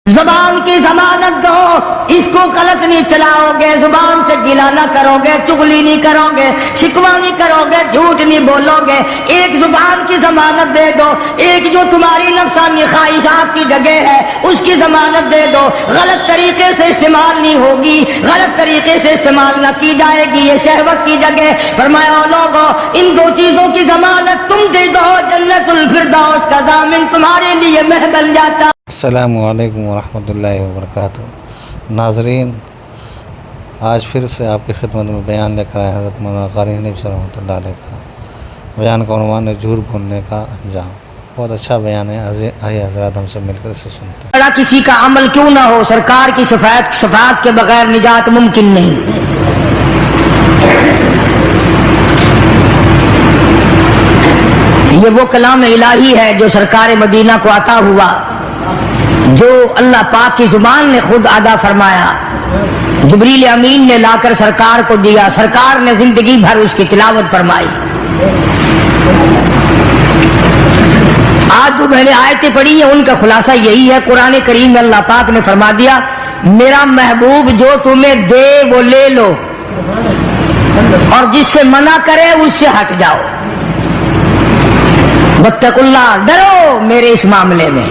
زبان کی ضمانت دو، اس کو غلط نہیں چلاؤ گے، زبان سے گلا نہ کرو گے، چغلی نہیں کرو گے، شکوہ نہیں کرو گے، جھوٹ نہیں بولو گے، ایک زبان کی ضمانت دے دو، ایک جو تمہاری نفسانی خواہشات کی جگہ ہے اس کی ضمانت دے دو، غلط طریقے سے استعمال نہیں ہوگی، غلط طریقے سے استعمال نہ کی جائے گی، یہ شہوت کی جگہ۔ فرمایا او لوگو ان دو چیزوں کی ضمانت تم دے دو، جنت الفردوس کا ضامن تمہارے لیے میں بن جاتا۔ السلام علیکم ورحمۃ اللہ وبرکاتہ۔ ناظرین، آج پھر سے آپ کی خدمت میں بیان لے کر آئے حضرت مولانا قاری حنیف صاحب رحمۃ اللہ علیہ کا۔ بیان کا عنوان ہے جھوٹ بولنے کا انجام۔ بہت اچھا بیان ہے، آئیے حضرات ہم سے مل کر اسے سنتے ہیں۔ بڑا کسی کا عمل کیوں نہ ہو، سرکار کی شفاعت کے بغیر نجات ممکن نہیں۔ یہ وہ کلام الہی ہے جو سرکار مدینہ کو عطا ہوا، جو اللہ پاک کی زبان نے خود ادا فرمایا، جبریل امین نے لا کر سرکار کو دیا، سرکار نے زندگی بھر اس کی تلاوت فرمائی۔ آج جو میں نے آیتیں پڑھی ہیں ان کا خلاصہ یہی ہے۔ قرآن کریم میں اللہ پاک نے فرما دیا میرا محبوب جو تمہیں دے وہ لے لو، اور جس سے منع کرے اس سے ہٹ جاؤ۔ واتقوا اللہ، ڈرو میرے اس معاملے میں۔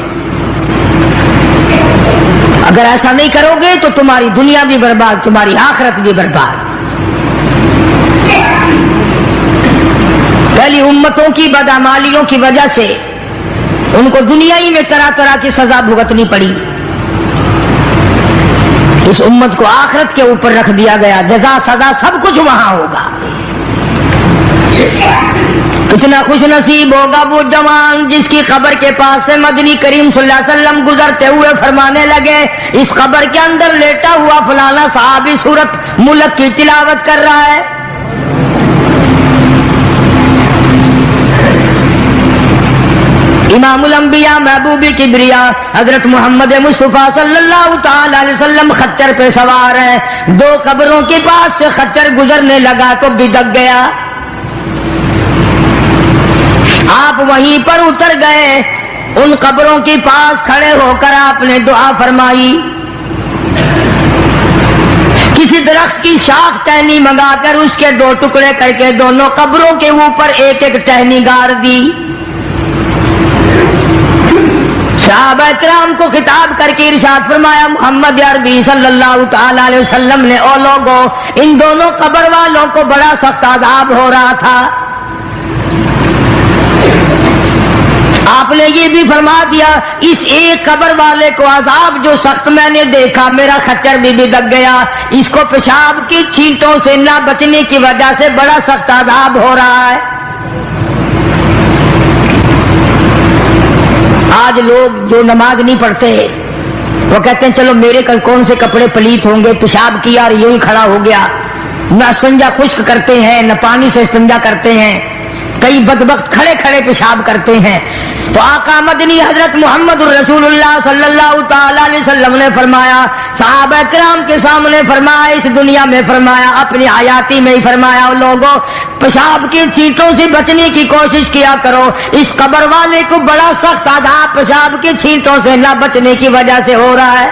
اگر ایسا نہیں کرو گے تو تمہاری دنیا بھی برباد، تمہاری آخرت بھی برباد۔ پہلی امتوں کی بدعمالیوں کی وجہ سے ان کو دنیا ہی میں طرح طرح کی سزا بھگتنی پڑی، اس امت کو آخرت کے اوپر رکھ دیا گیا، جزا سزا سب کچھ وہاں ہوگا۔ کتنا خوش نصیب ہوگا وہ جوان جس کی قبر کے پاس سے مدنی کریم صلی اللہ علیہ وسلم گزرتے ہوئے فرمانے لگے اس قبر کے اندر لیٹا ہوا فلانا صحابی سورت ملک کی تلاوت کر رہا ہے۔ امام الانبیاء محبوب کبریا حضرت محمد مصطفیٰ صلی اللہ تعالی علیہ وسلم خچر پہ سوار ہیں، دو قبروں کے پاس سے خچر گزرنے لگا تو بدک گیا، آپ وہیں پر اتر گئے، ان قبروں کے پاس کھڑے ہو کر آپ نے دعا فرمائی، کسی درخت کی شاخ ٹہنی منگا کر اس کے دو ٹکڑے کر کے دونوں قبروں کے اوپر ایک ایک ٹہنی گاڑ دی۔ صحابہ کرام کو خطاب کر کے ارشاد فرمایا محمد عربی صلی اللہ تعالی علیہ وسلم نے او لوگوں ان دونوں قبر والوں کو بڑا سخت عذاب ہو رہا تھا، آپ نے یہ بھی فرما دیا اس ایک قبر والے کو عذاب جو سخت میں نے دیکھا، میرا خچر بھی بدک گیا، اس کو پیشاب کی چھینٹوں سے نہ بچنے کی وجہ سے بڑا سخت عذاب ہو رہا ہے۔ آج لوگ جو نماز نہیں پڑھتے وہ کہتے ہیں چلو میرے کون سے کپڑے پلیت ہوں گے، پیشاب کیا اور یوں ہی کھڑا ہو گیا، نہ استنجا خشک کرتے ہیں نہ پانی سے استنجا کرتے ہیں، کئی بدبخت کھڑے کھڑے پیشاب کرتے ہیں۔ تو آقا مدنی حضرت محمد الرسول اللہ صلی اللہ تعالی علیہ وسلم نے فرمایا، صحابہ کرام کے سامنے فرمایا، اس دنیا میں فرمایا، اپنی حیاتی میں ہی فرمایا لوگوں پیشاب کی چھینٹوں سے بچنے کی کوشش کیا کرو، اس قبر والے کو بڑا سخت عذاب پیشاب کی چھینٹوں سے نہ بچنے کی وجہ سے ہو رہا ہے۔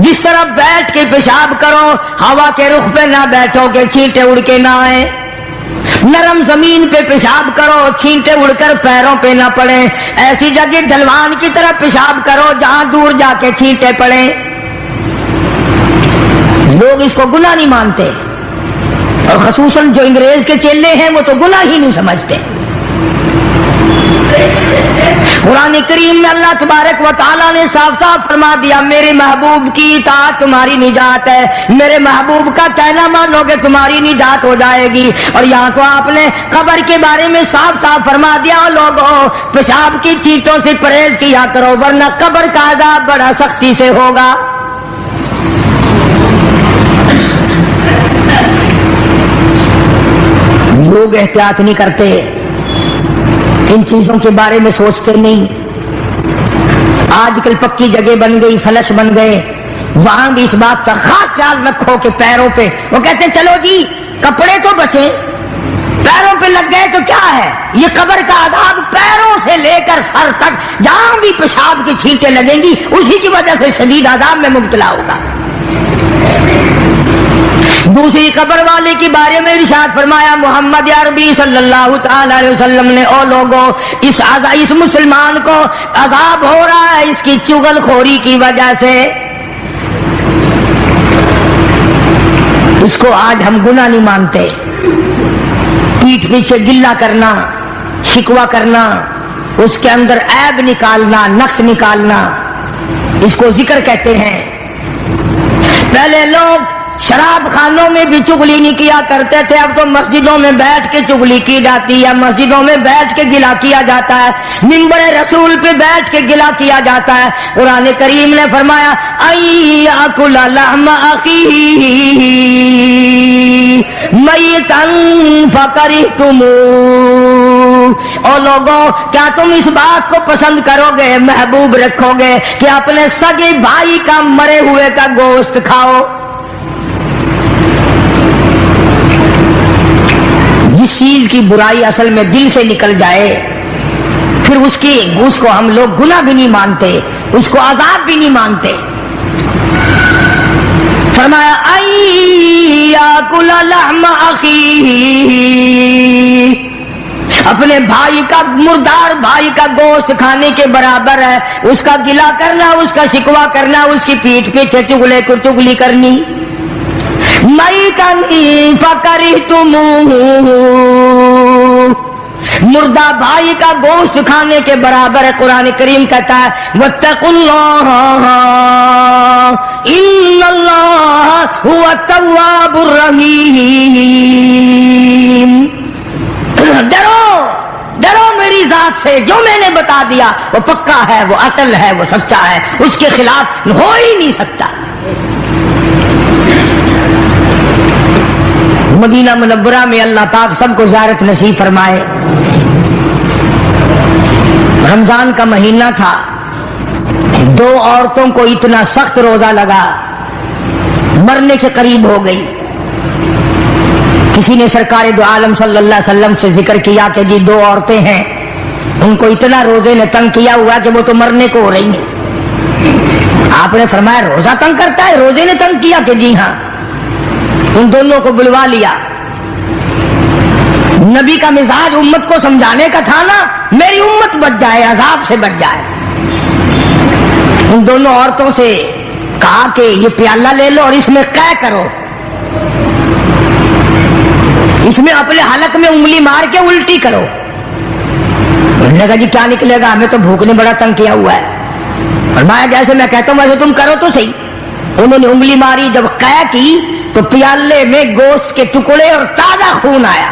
جس طرح بیٹھ کے پیشاب کرو، ہوا کے رخ پہ نہ بیٹھو کہ چھینٹے اڑ کے نہ آئیں، نرم زمین پہ پیشاب کرو چھینٹے اڑ کر پیروں پہ نہ پڑیں، ایسی جگہ ڈھلوان کی طرح پیشاب کرو جہاں دور جا کے چھینٹے پڑیں۔ لوگ اس کو گناہ نہیں مانتے، اور خصوصاً جو انگریز کے چیلے ہیں وہ تو گناہ ہی نہیں سمجھتے۔ قرآن کریم میں اللہ تبارک و تعالیٰ نے صاف صاف فرما دیا میرے محبوب کی اطاعت تمہاری نجات ہے، میرے محبوب کا کہنا مانو گے تمہاری نجات ہو جائے گی۔ اور یہاں تو آپ نے قبر کے بارے میں صاف صاف فرما دیا لوگوں پیشاب کی چیٹوں سے پرہیز کیا کرو ورنہ قبر کا عذاب بڑا سختی سے ہوگا۔ لوگ احتیاط نہیں کرتے، ان چیزوں کے بارے میں سوچتے نہیں۔ آج کل پکی جگہ بن گئی، فلش بن گئے، وہاں بھی اس بات کا خاص خیال رکھو کہ پیروں پہ وہ کہتے ہیں چلو جی کپڑے تو بچیں، پیروں پہ لگ گئے تو کیا ہے؟ یہ قبر کا عذاب پیروں سے لے کر سر تک جہاں بھی پیشاب کی چھینٹیں لگیں گی اسی کی وجہ سے شدید عذاب میں مبتلا ہوگا۔ دوسری قبر والے کے بارے میں ارشاد فرمایا محمد عربی صلی اللہ تعالی علیہ وسلم نے، او لوگوں، اس مسلمان کو عذاب ہو رہا ہے اس کی چغل خوری کی وجہ سے۔ اس کو آج ہم گناہ نہیں مانتے، پیٹھ پیچھے گلہ کرنا، شکوہ کرنا، اس کے اندر عیب نکالنا، نقص نکالنا، اس کو ذکر کہتے ہیں۔ پہلے لوگ شراب خانوں میں بھی چغلی نہیں کیا کرتے تھے، اب تو مسجدوں میں بیٹھ کے چغلی کی جاتی ہے، مسجدوں میں بیٹھ کے گلہ کیا جاتا ہے، منبر رسول پہ بیٹھ کے گلہ کیا جاتا ہے۔ قرآن کریم نے فرمایا ایاکل لحم اخیہ میتا فکرہتموہ، او لوگوں کیا تم اس بات کو پسند کرو گے، محبوب رکھو گے کہ اپنے سگے بھائی کا مرے ہوئے کا گوشت کھاؤ؟ جس چیز کی برائی اصل میں دل سے نکل جائے پھر اس کو ہم لوگ گناہ بھی نہیں مانتے، اس کو عذاب بھی نہیں مانتے۔ فرمایا ایاکل لحم اخیہ، اپنے بھائی کا، مردار بھائی کا گوشت کھانے کے برابر ہے، اس کا گلہ کرنا، اس کا شکوہ کرنا، اس کی پیٹھ پیچھے چغلی کرنی۔ میتا فکرہتموہ، مردہ بھائی کا گوشت کھانے کے برابر ہے۔ قرآن کریم کہتا ہے واتقوا اللہ ان اللہ هو التواب الرحیم، ڈرو میری ذات سے، جو میں نے بتا دیا وہ پکا ہے، وہ اٹل ہے، وہ سچا ہے، اس کے خلاف ہو ہی نہیں سکتا۔ مدینہ منورہ میں اللہ پاک سب کو زیارت نصیب فرمائے۔ رمضان کا مہینہ تھا، دو عورتوں کو اتنا سخت روزہ لگا، مرنے کے قریب ہو گئی۔ کسی نے سرکار دو عالم صلی اللہ علیہ وسلم سے ذکر کیا کہ جی دو عورتیں ہیں، ان کو اتنا روزے نے تنگ کیا ہوا کہ وہ تو مرنے کو ہو رہی ہیں۔ آپ نے فرمایا روزہ تنگ کرتا ہے؟ روزے نے تنگ کیا؟ کہ جی ہاں۔ ان دونوں کو بلوا لیا۔ نبی کا مزاج امت کو سمجھانے کا تھا نا، میری امت بچ جائے، عذاب سے بچ جائے۔ ان دونوں عورتوں سے کہا کہ یہ پیالہ لے لو اور اس میں قے کرو، اس میں اپنے حلق میں انگلی مار کے الٹی کرو۔ انہوں نے کہا جی کیا نکلے گا، ہمیں تو بھوک نے بڑا تنگ کیا ہوا ہے۔ فرمایا جیسے میں کہتا ہوں ویسے تم کرو تو صحیح۔ انہوں نے انگلی ماری، جب قے کی تو پیالے میں گوشت کے ٹکڑے اور تازہ خون آیا۔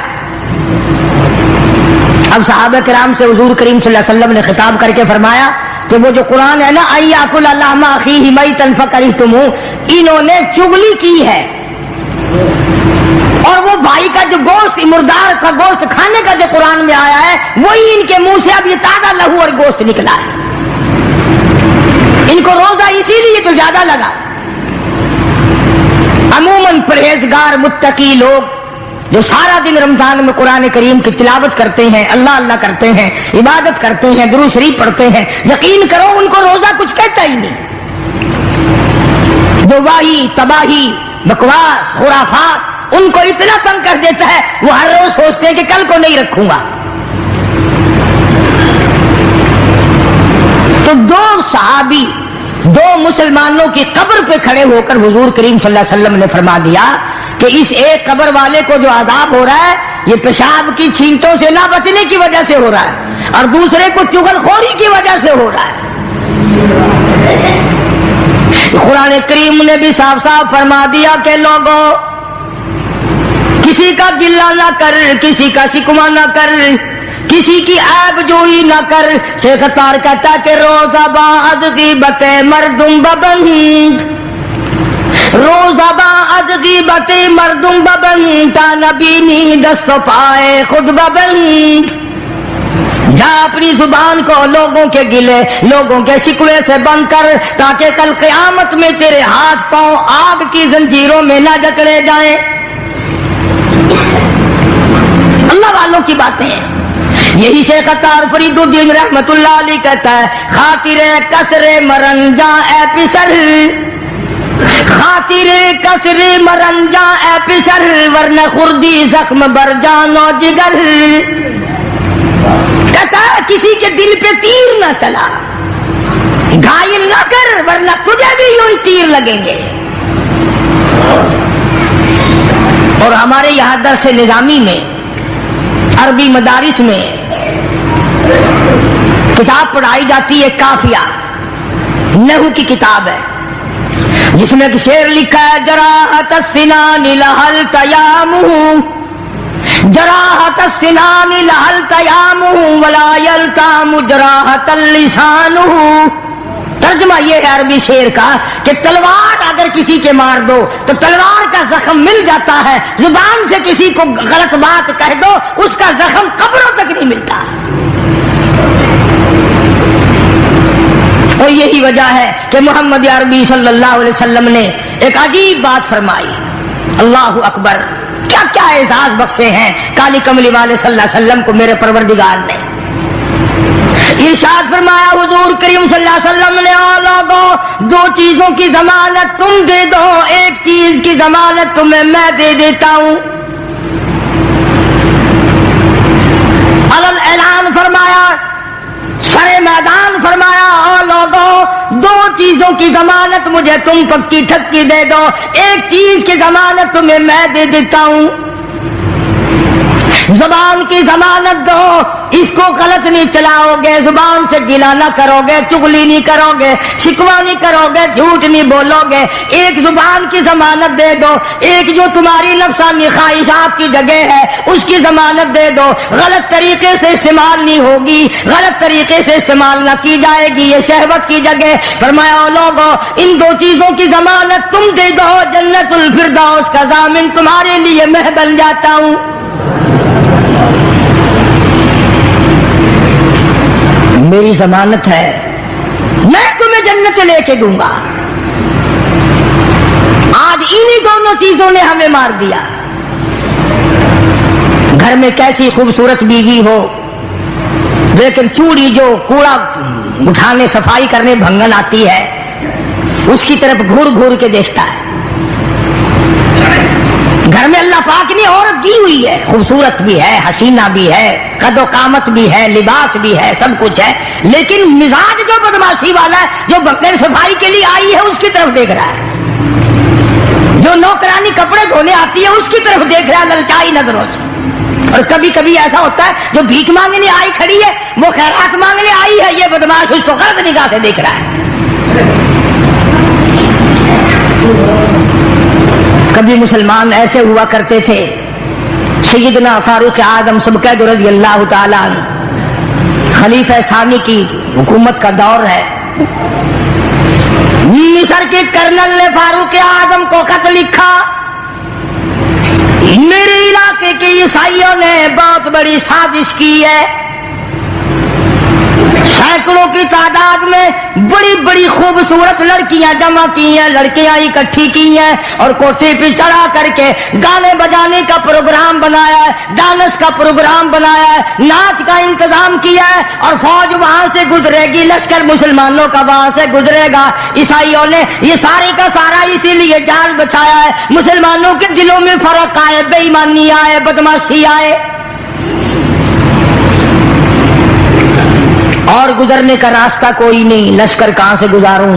اب صحابہ کرام سے حضور کریم صلی اللہ علیہ وسلم نے خطاب کر کے فرمایا کہ وہ جو قرآن ہے نا ایاکل لحم اخیہ میتا فکرہتموہ، انہوں نے چغلی کی ہے، اور وہ بھائی کا جو گوشت، مردار کا گوشت کھانے کا جو قرآن میں آیا ہے وہی ان کے منہ سے اب یہ تازہ لہو اور گوشت نکلا ہے۔ ان کو روزہ اسی لیے تو زیادہ لگا۔ عموماً پرہیزگار متقی لوگ جو سارا دن رمضان میں قرآن کریم کی تلاوت کرتے ہیں، اللہ اللہ کرتے ہیں، عبادت کرتے ہیں، درود شریف پڑھتے ہیں، یقین کرو ان کو روزہ کچھ کہتا ہی نہیں۔ جو واہی، تباہی، بکواس، خرافات ان کو اتنا تنگ کر دیتا ہے وہ ہر روز سوچتے ہیں کہ کل کو نہیں رکھوں گا۔ تو دو صحابی، دو مسلمانوں کی قبر پہ کھڑے ہو کر حضور کریم صلی اللہ علیہ وسلم نے فرما دیا کہ اس ایک قبر والے کو جو عذاب ہو رہا ہے یہ پیشاب کی چھینٹوں سے نہ بچنے کی وجہ سے ہو رہا ہے، اور دوسرے کو چغل خوری کی وجہ سے ہو رہا ہے۔ قرآن کریم نے بھی صاف صاف فرما دیا کہ لوگوں کسی کا گلہ نہ کر، کسی کا شکوہ نہ کر، کسی کی عیب جوئی نہ کر۔ شیخ اتار کہتا کہ روزہ بعد غیبت مردم ببند، روزہ بعد غیبت مردم ببند، تا نبینی دست و پائے خود ببند۔ جا اپنی زبان کو لوگوں کے گلے، لوگوں کے شکوے سے بند کر، تاکہ کل قیامت میں تیرے ہاتھ پاؤں آگ کی زنجیروں میں نہ جکڑے جائیں۔ اللہ والوں کی باتیں ہیں. یہی شیخ عطار فرید الدین رحمت اللہ علیہ کہتا ہے خاطر کسر مرنجا اے پسر، خاطر کسر مرنجا اے پسر، ورنہ خردی زخم بر جان و جگر. کہتا ہے کسی کے دل پہ تیر نہ چلا، گھائل نہ کر ورنہ تجھے بھی یوں ہی تیر لگیں گے. اور ہمارے یہاں درس نظامی میں عربی مدارس میں کتاب پڑھائی جاتی ہے کافیہ، نحو کی کتاب ہے، جس میں ایک شعر لکھا ہے جراحت السنان لہل تیامہ، جراحت السنان لہل تیامہ ولا یلتام جراحت اللسانہ. ترجمہ یہ ہے عربی شعر کا کہ تلوار اگر کسی کے مار دو تو تلوار کا زخم مل جاتا ہے، زبان سے کسی کو غلط بات کہہ دو اس کا زخم قبروں تک نہیں ملتا. اور یہی وجہ ہے کہ محمد عربی صلی اللہ علیہ وسلم نے ایک عجیب بات فرمائی. اللہ اکبر، کیا کیا اعزاز بخشے ہیں کالی کملی والے صلی اللہ علیہ وسلم کو میرے پروردگار نے. ارشاد فرمایا حضور کریم صلی اللہ علیہ وسلم نے او لوگو دو چیزوں کی ضمانت تم دے دو، ایک چیز کی ضمانت تمہیں میں دے دیتا ہوں. علل اعلان فرمایا، سرے میدان فرمایا او لوگو دو چیزوں کی ضمانت مجھے تم پکی ٹھکی دے دو، ایک چیز کی ضمانت تمہیں میں دے دیتا ہوں. زبان کی ضمانت دو، اس کو غلط نہیں چلاؤ گے، زبان سے گلا نہ کرو گے، چغلی نہیں کرو گے، شکوہ نہیں کرو گے، جھوٹ نہیں بولو گے. ایک زبان کی ضمانت دے دو، ایک جو تمہاری نفسانی خواہشات کی جگہ ہے اس کی ضمانت دے دو، غلط طریقے سے استعمال نہیں ہوگی، غلط طریقے سے استعمال نہ کی جائے گی، یہ شہوت کی جگہ. فرمایا او لوگو ان دو چیزوں کی ضمانت تم دے دو، جنت الفردوس کا ضامن تمہارے لیے میں بن جاتا ہوں. میری ضمانت ہے میں تمہیں جنت لے کے دوں گا. آج انہی دونوں چیزوں نے ہمیں مار دیا. گھر میں کیسی خوبصورت بیوی ہو لیکن چوڑی جو کوڑا اٹھانے صفائی کرنے بھنگن آتی ہے اس کی طرف گھور گھور کے دیکھتا ہے. گھر میں اللہ پاک نے عورت دی ہوئی ہے، خوبصورت بھی ہے، حسینہ بھی ہے، قد و قامت بھی ہے، لباس بھی ہے، سب کچھ ہے، لیکن مزاج جو بدماشی والا ہے، جو بغیر صفائی کے لیے آئی ہے اس کی طرف دیکھ رہا ہے، جو نوکرانی کپڑے دھونے آتی ہے اس کی طرف دیکھ رہا ہے للچائی نظروں سے. اور کبھی کبھی ایسا ہوتا ہے جو بھیک مانگنے آئی کھڑی ہے وہ خیرات مانگنے آئی ہے، یہ بدماش اس کو غلط نگاہ سے دیکھ رہا ہے. کبھی مسلمان ایسے ہوا کرتے تھے. سیدنا فاروق اعظم سبقت رضی اللہ تعالیٰ عنہ خلیفہ ثانی کی حکومت کا دور ہے. مصر کے کرنل نے فاروق اعظم کو خط لکھا، میرے علاقے کے عیسائیوں نے بہت بڑی سازش کی ہے، سینکڑوں کی تعداد میں بڑی بڑی خوبصورت لڑکیاں جمع کی ہیں، لڑکیاں اکٹھی کی ہیں اور کوٹھی پہ چڑھا کر کے گانے بجانے کا پروگرام بنایا ہے، ڈانس کا پروگرام بنایا ہے، ناچ کا انتظام کیا ہے اور فوج وہاں سے گزرے گی، لشکر مسلمانوں کا وہاں سے گزرے گا. عیسائیوں نے یہ سارے کا سارا اسی لیے جال بچایا ہے مسلمانوں کے دلوں میں فرق آئے، بے ایمانی آئے، بدماشی آئے. اور گزرنے کا راستہ کوئی نہیں، لشکر کہاں سے گزاروں،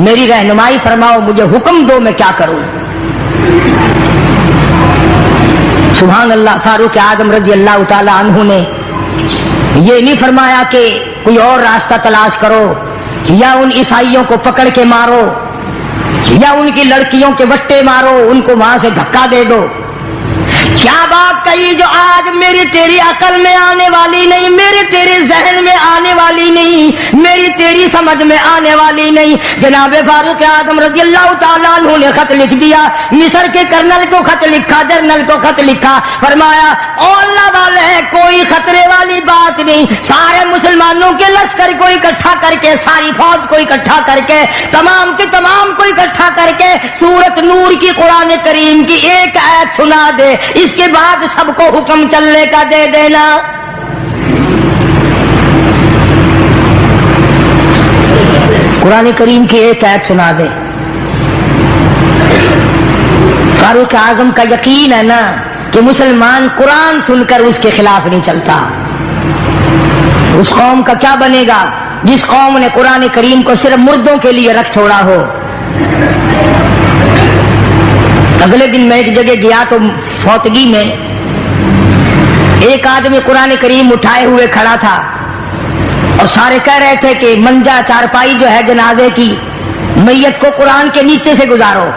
میری رہنمائی فرماؤ، مجھے حکم دو میں کیا کروں. سبحان اللہ. فاروق اعظم رضی اللہ تعالی عنہ نے یہ نہیں فرمایا کہ کوئی اور راستہ تلاش کرو یا ان عیسائیوں کو پکڑ کے مارو یا ان کی لڑکیوں کے وٹے مارو، ان کو وہاں سے دھکا دے دو. کیا بات کہی جو آج میری تیری عقل میں آنے والی نہیں، میرے تیرے ذہن میں آنے والی نہیں، میری تیری سمجھ میں آنے والی نہیں۔ جناب فاروق اعظم رضی اللہ تعالیٰ عنہ نے خط لکھ دیا، مصر کے کرنل کو خط لکھا، جنرل کو خط لکھا، فرمایا او اللہ والے کوئی خطرے والی بات نہیں، سارے مسلمانوں کے لشکر کو اکٹھا کر کے، ساری فوج کو اکٹھا کر کے، تمام کے تمام کو اکٹھا کر کے سورۃ نور کی قرآن کریم کی ایک آیت سنا دے، اس کے بعد سب کو حکم چلنے کا دے دینا۔ قرآن کریم کی ایک آیت سنا دے۔ فاروق اعظم کا یقین ہے نا کہ مسلمان قرآن سن کر اس کے خلاف نہیں چلتا۔ اس قوم کا کیا بنے گا جس قوم نے قرآن کریم کو صرف مردوں کے لیے رکھ چھوڑا ہو۔ اگلے دن میں ایک جگہ گیا تو فوتگی میں ایک آدمی قرآن کریم اٹھائے ہوئے کھڑا تھا اور سارے کہہ رہے تھے کہ منجا چارپائی جو ہے جنازے کی، میت کو قرآن کے نیچے سے گزارو۔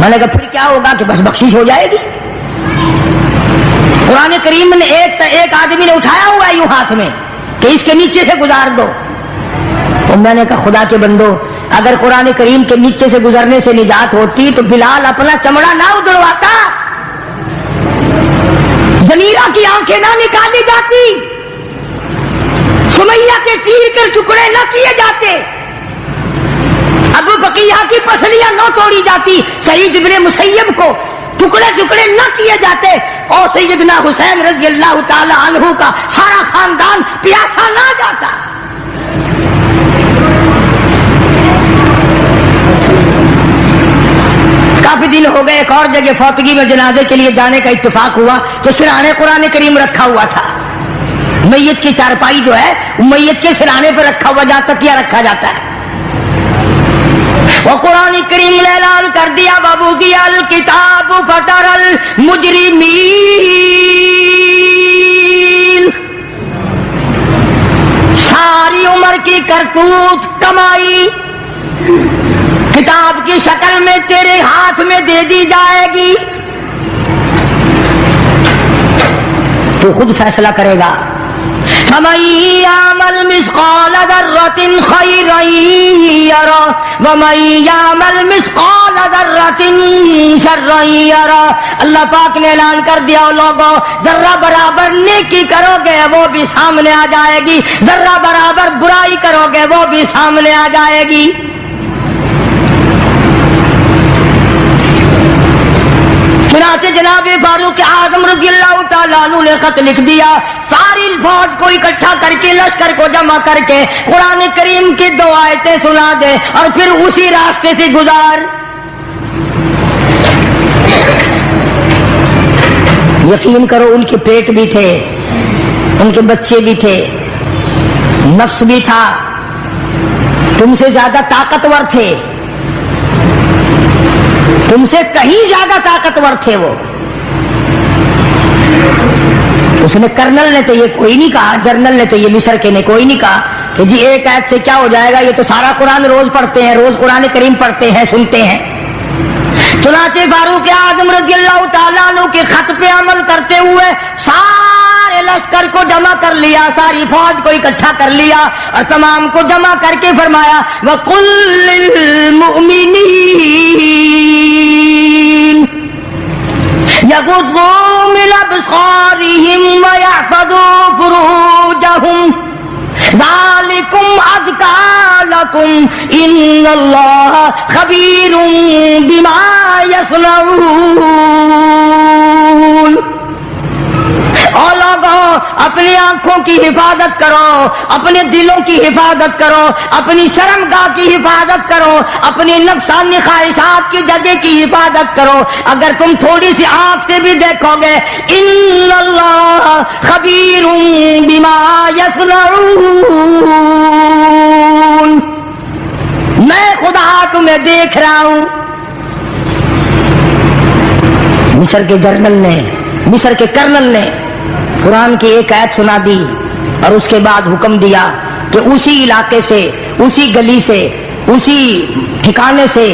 میں نے کہا پھر کیا ہوگا کہ بس بخشش ہو جائے گی؟ قرآن کریم نے ایک آدمی نے اٹھایا ہوا ہے یوں ہاتھ میں کہ اس کے نیچے سے گزار دو۔ اور میں نے کہا خدا کے بندو، اگر قرآن کریم کے نیچے سے گزرنے سے نجات ہوتی تو بلال اپنا چمڑا نہ اڑواتا، زنیرہ کی آنکھیں نہ نکالی جاتی، سمیہ کے چیر کر ٹکڑے نہ کیے جاتے، ابو بقیہ کی پسلیاں نہ توڑی جاتی، سعید ابن مسیب کو ٹکڑے ٹکڑے نہ کیے جاتے، اور سیدنا حسین رضی اللہ تعالی عنہ کا سارا خاندان پیاسا نہ جاتا۔ کافی دن ہو گئے، ایک اور جگہ فوتگی میں جنازے کے لیے جانے کا اتفاق ہوا تو سرہانے قرآن کریم رکھا ہوا تھا۔ میت کی چارپائی جو ہے میت کے سرہانے پر رکھا ہوا، جہاں تکیہ رکھا جاتا ہے، وہ قرآن کریم نے اعلان کر دیا وَوُضِعَ الْكِتَابُ فَتَرَى الْمُجْرِمِينَ، ساری عمر کی کرتوت کمائی کتاب کی شکل میں تیرے ہاتھ میں دے دی جائے گی، تو خود فیصلہ کرے گا۔ فَمَن يَعْمَلْ مِثْقَالَ ذَرَّةٍ خَيْرًا يَرَهُ وَمَن يَعْمَلْ مِثْقَالَ ذَرَّةٍ شَرًّا يَرَهُ۔ اللہ پاک نے اعلان کر دیا لوگوں، ذرہ برابر نیکی کرو گے وہ بھی سامنے آ جائے گی، ذرہ برابر برائی کرو گے وہ بھی سامنے آ جائے گی۔ چنانچہ جناب فاروق اعظم رضی اللہ تعالیٰ عنہ نے خط لکھ دیا، ساری فوج کو اکٹھا کر کے، لشکر کو جمع کر کے قرآن کریم کی 2 آیتیں سنا دے اور پھر اسی راستے سے گزار۔ یقین کرو ان کے پیٹ بھی تھے، ان کے بچے بھی تھے، نفس بھی تھا، تم سے زیادہ طاقتور تھے، تم سے کہیں زیادہ طاقتور تھے وہ۔ اس نے کرنل نے تو یہ کوئی نہیں کہا، جنرل نے تو یہ مصر کے نے کوئی نہیں کہا کہ جی ایک آیت سے کیا ہو جائے گا، یہ تو سارا قرآن روز پڑھتے ہیں، روز قرآن کریم پڑھتے ہیں، سنتے ہیں۔ چنانچہ فاروق اعظم رضی اللہ تعالیٰ عنہ کے خط پہ عمل کرتے ہوئے سارے لشکر کو جمع کر لیا، ساری فوج کو اکٹھا کر لیا اور تمام کو جمع کر کے فرمایا وَقُلْ لِلْمُؤْمِنِينَ يَغُضُّوا مِنْ أَبْصَارِهِمْ وَيَحْفَظُوا فُرُوجَهُمْ ذَلِكُمْ أَزْكَىٰ لَكُمْ إِنَّ اللَّهَ خَبِيرٌ بِمَا يَصْنَعُونَ۔ اور لوگوں اپنی آنکھوں کی حفاظت کرو، اپنے دلوں کی حفاظت کرو، اپنی شرمگاہ کی حفاظت کرو، اپنی نفسانی خواہشات کی جگہ کی حفاظت کرو۔ اگر تم تھوڑی سی آنکھ سے بھی دیکھو گے ان اللہ خبیر بما یصنعون، میں خدا تمہیں دیکھ رہا ہوں۔ مصر کے جنرل نے، مصر کے کرنل نے قرآن کی ایک آیت سنا دی اور اس کے بعد حکم دیا کہ اسی علاقے سے، اسی گلی سے، اسی ٹھکانے سے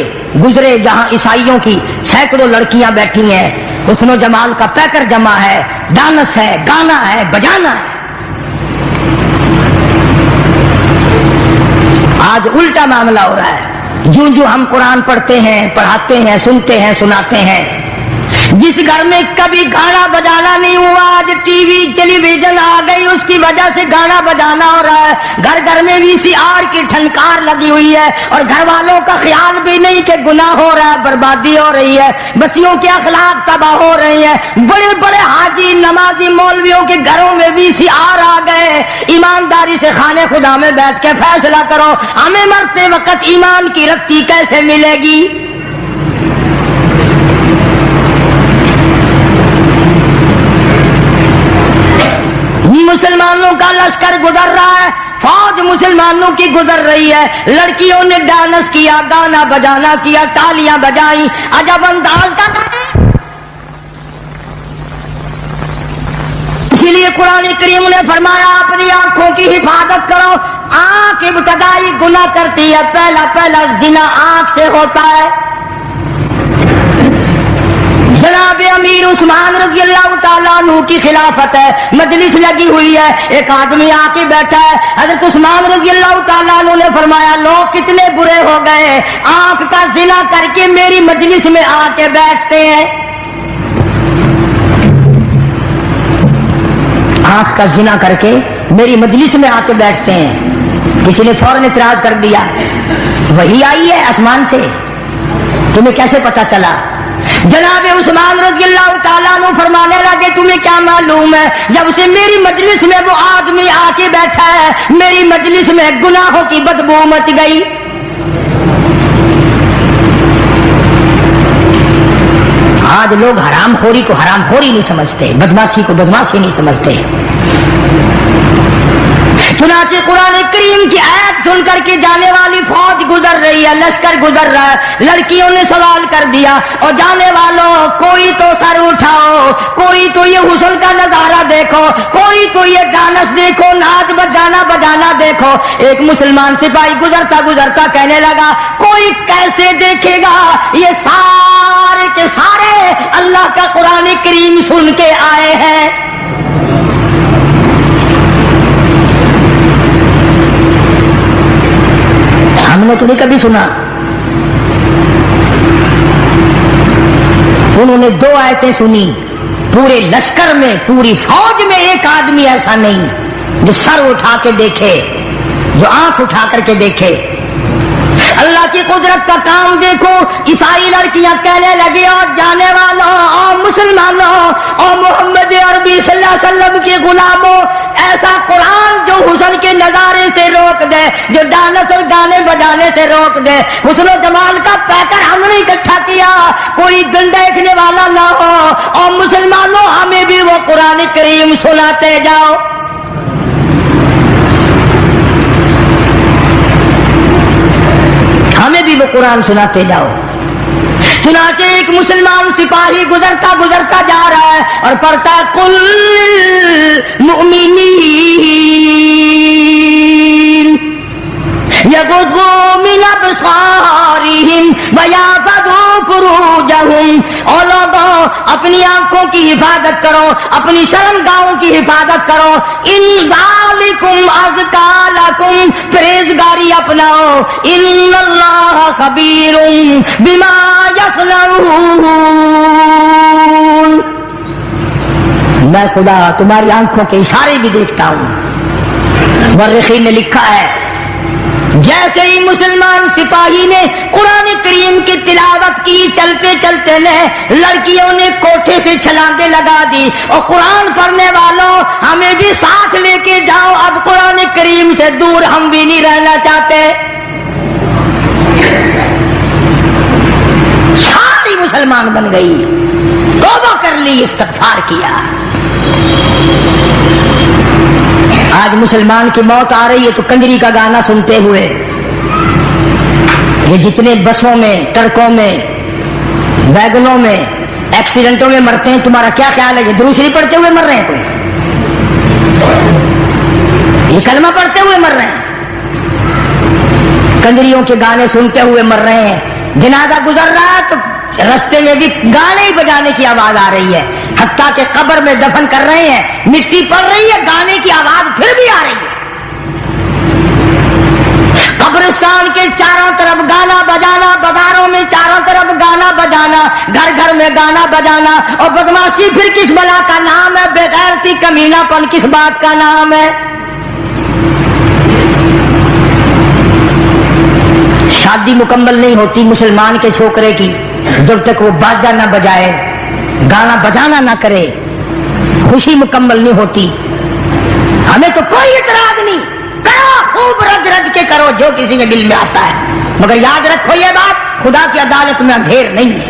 گزرے جہاں عیسائیوں کی سینکڑوں لڑکیاں بیٹھی ہیں، حسن و جمال کا پیکر جمع ہے، ڈانس ہے، گانا ہے، بجانا ہے۔ آج الٹا معاملہ ہو رہا ہے. جو جو ہم قرآن پڑھتے ہیں، پڑھاتے ہیں، سنتے ہیں، سناتے ہیں، جس گھر میں کبھی گانا بجانا نہیں ہوا آج ٹی وی ٹیلی ویژن آ گئی، اس کی وجہ سے گانا بجانا ہو رہا ہے. گھر گھر میں وی سی آر کی ٹھنکار لگی ہوئی ہے اور گھر والوں کا خیال بھی نہیں کہ گناہ ہو رہا ہے، بربادی ہو رہی ہے، بچیوں کے اخلاق تباہ ہو رہی ہیں. بڑے بڑے حاجی نمازی مولویوں کے گھروں میں وی سی آر آ گئے. ایمانداری سے خانے خدا میں بیٹھ کے فیصلہ کرو، ہمیں مرتے وقت ایمان کی رتی کیسے ملے گی؟ مسلمانوں کا لشکر گزر رہا ہے، فوج مسلمانوں کی گزر رہی ہے. لڑکیوں نے ڈانس کیا، گانا بجانا کیا، تالیاں بجائیں، عجب انداز کا. اسی لیے قرآن کریم نے فرمایا اپنی آنکھوں کی حفاظت کرو. آنکھ ابتدائی گناہ کرتی ہے، پہلا زنا آنکھ سے ہوتا ہے. جناب امیر عثمان رضی اللہ تعالیٰ عنہ کی خلافت ہے، مجلس لگی ہوئی ہے، ایک آدمی آ کے بیٹھا ہے. حضرت عثمان رضی اللہ تعالیٰ عنہ نے فرمایا لوگ کتنے برے ہو گئے، آنکھ کا زنا کر کے میری مجلس میں آ کے بیٹھتے ہیں. آنکھ کا زنا کر کے میری مجلس میں آ کے بیٹھتے ہیں. کسی نے فوراً اعتراض کر دیا وہی آئی ہے آسمان سے، تمہیں کیسے پتا چلا؟ جناب عثمان رضی اللہ تعالیٰ عنہ فرمانے لگے تمہیں کیا معلوم ہے، جب سے میری مجلس میں وہ آدمی آ کے بیٹھا ہے میری مجلس میں گناہوں کی بدبو مچ گئی. آج لوگ حرام خوری کو حرام خوری نہیں سمجھتے، بدماشی کو بدماشی نہیں سمجھتے. چنانچہ قرآن کریم کی آیت سن کر کے جانے والی فوج گزر رہی ہے، لشکر گزر رہا ہے. لڑکیوں نے سوال کر دیا اور جانے والوں کوئی تو سر اٹھاؤ، کوئی تو یہ حسن کا نظارہ دیکھو، کوئی تو یہ ڈانس دیکھو، ناچ بجانا دیکھو. ایک مسلمان سپاہی گزرتا گزرتا کہنے لگا کوئی کیسے دیکھے گا، یہ سارے کے سارے اللہ کا قرآن کریم سن کے آئے ہیں. ہم نے تو نہیں کبھی سنا. انہوں نے 2 آیتیں سنی، پورے لشکر میں پوری فوج میں ایک آدمی ایسا نہیں جو سر اٹھا کے دیکھے، جو آنکھ اٹھا کر کے دیکھے. اللہ کی قدرت کا کام دیکھو. عیسائی لڑکیاں کہنے لگی اور جانے والوں اور مسلمانوں اور محمد عربی صلی اللہ علیہ وسلم کے غلاموں، ایسا قرآن جو حسن کے نظارے سے روک دے، جو ڈانس اور گانے بجانے سے روک دے، حسن و جمال کا پیکر ہم نے اکٹھا کیا، کوئی دن دیکھنے والا نہ ہو. اور مسلمانوں ہمیں بھی وہ قرآن کریم سناتے جاؤ. ہمیں بھی وہ قرآن سناتے جاؤ. چنانچہ ایک مسلمان سپاہی گزرتا گزرتا جا رہا ہے اور پڑھتا قل للمؤمنین یغضوا من ابصارہم ویحفظوا فروجہم. اور لوگوں اپنی آنکھوں کی حفاظت کرو، اپنی شرمگاہوں کی حفاظت کرو. ان ذالکم ازکی لکم، پرہیزگاری اپناؤ. ان اللہ خبیر بما یصنعون. میں خدا تمہاری آنکھوں کے اشارے بھی دیکھتا ہوں. مورخین نے لکھا ہے جیسے ہی مسلمان سپاہی نے قرآن کریم کی تلاوت کی، چلتے چلتے نے لڑکیوں نے کوٹھے سے چھلانگیں لگا دی. اور قرآن پڑھنے والوں ہمیں بھی ساتھ لے کے جاؤ، اب قرآن کریم سے دور ہم بھی نہیں رہنا چاہتے. ساری مسلمان بن گئی، توبہ کر لی، استغفار کیا. آج مسلمان کی موت آ رہی ہے تو کنجری کا گانا سنتے ہوئے. یہ جتنے بسوں میں، ٹرکوں میں، ویگنوں میں ایکسیڈنٹوں میں مرتے ہیں، تمہارا کیا خیال ہے؟ یہ درود شریف پڑھتے ہوئے مر رہے ہیں؟ کوئی یہ کلمہ پڑھتے ہوئے مر رہے ہیں؟ کنجریوں کے گانے سنتے ہوئے مر رہے ہیں. جنازہ گزر رہا ہے تو رستے میں بھی گانے ہی بجانے کی آواز آ رہی ہے. حتیٰ کہ قبر میں دفن کر رہے ہیں، مٹی پڑ رہی ہے، گانے کی آواز پھر بھی آ رہی ہے. قبرستان میں گانا بجانا اور بدماشی پھر کس بلا کا نام ہے؟ بغیرتی کمینہ پن کس بات کا نام ہے؟ شادی مکمل نہیں ہوتی مسلمان کے چھوکرے کی جب تک وہ باجا نہ بجائے، گانا بجانا نہ کرے، خوشی مکمل نہیں ہوتی۔ ہمیں تو کوئی اعتراض نہیں، کرو خوب رج رج کے کرو جو کسی کے دل میں آتا ہے، مگر یاد رکھو یہ بات، خدا کی عدالت میں اندھیر نہیں ہے۔